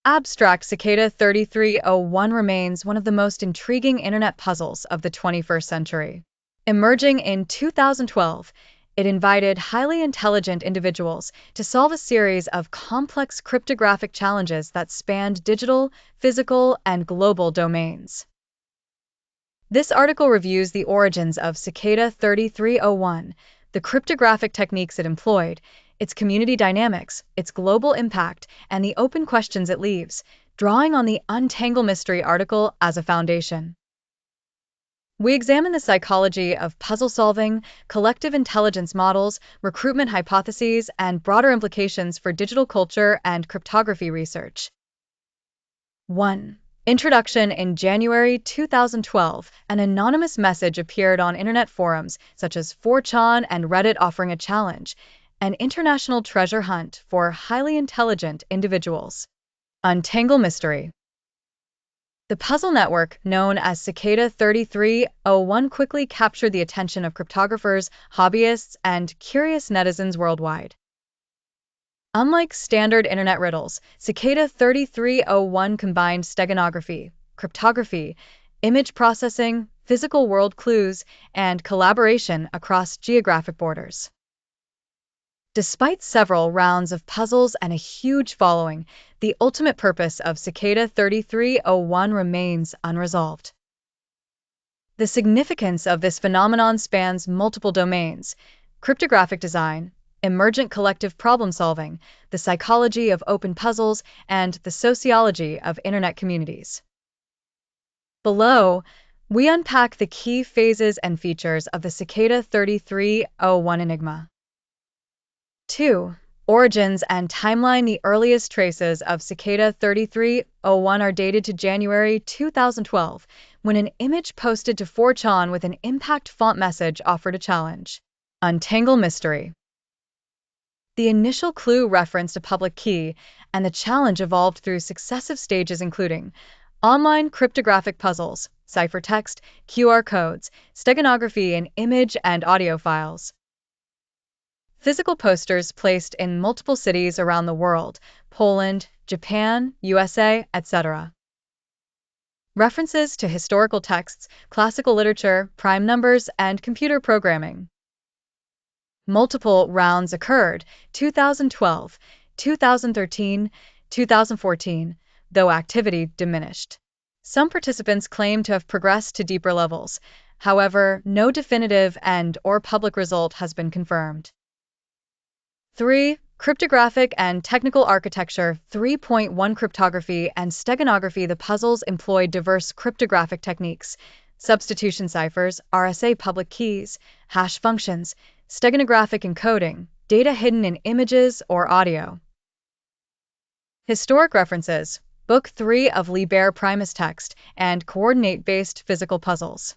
Abstract Cicada 3301 remains one of the most intriguing internet puzzles of the 21st century. Emerging in 2012, it invited highly intelligent individuals to solve a series of complex cryptographic challenges that spanned digital, physical, and global domains. This article reviews the origins of Cicada 3301, the cryptographic techniques it employed, its community dynamics, its global impact, and the open questions it leaves, drawing on the Untangle Mystery article as a foundation. We examine the psychology of puzzle solving, collective intelligence models, recruitment hypotheses, and broader implications for digital culture and cryptography research. 1. Introduction. In January 2012, an anonymous message appeared on internet forums such as 4chan and Reddit offering a challenge, an international treasure hunt for highly intelligent individuals. Untangle Mystery. The puzzle network, known as Cicada 3301, quickly captured the attention of cryptographers, hobbyists, and curious netizens worldwide. Unlike standard internet riddles, Cicada 3301 combined steganography, cryptography, image processing, physical world clues, and collaboration across geographic borders. Despite several rounds of puzzles and a huge following, the ultimate purpose of Cicada 3301 remains unresolved. The significance of this phenomenon spans multiple domains: cryptographic design, emergent collective problem-solving, the psychology of open puzzles, and the sociology of internet communities. Below, we unpack the key phases and features of the Cicada 3301 enigma. 2. Origins and timeline. The earliest traces of Cicada 3301 are dated to January 2012, when an image posted to 4chan with an impact font message offered a challenge. Untangle Mystery. The initial clue referenced a public key, and the challenge evolved through successive stages including online cryptographic puzzles, ciphertext, QR codes, steganography in image and audio files. Physical posters placed in multiple cities around the world: Poland, Japan, USA, etc. References to historical texts, classical literature, prime numbers, and computer programming. Multiple rounds occurred: 2012, 2013, 2014, though activity diminished. Some participants claim to have progressed to deeper levels. However, no definitive and/or public result has been confirmed. 3. Cryptographic and technical architecture. 3.1 Cryptography and steganography. The puzzles employed diverse cryptographic techniques: substitution ciphers, RSA public keys, hash functions, steganographic encoding, data hidden in images or audio. Historic references: Book 3 of Liber Primus text, and coordinate-based physical puzzles.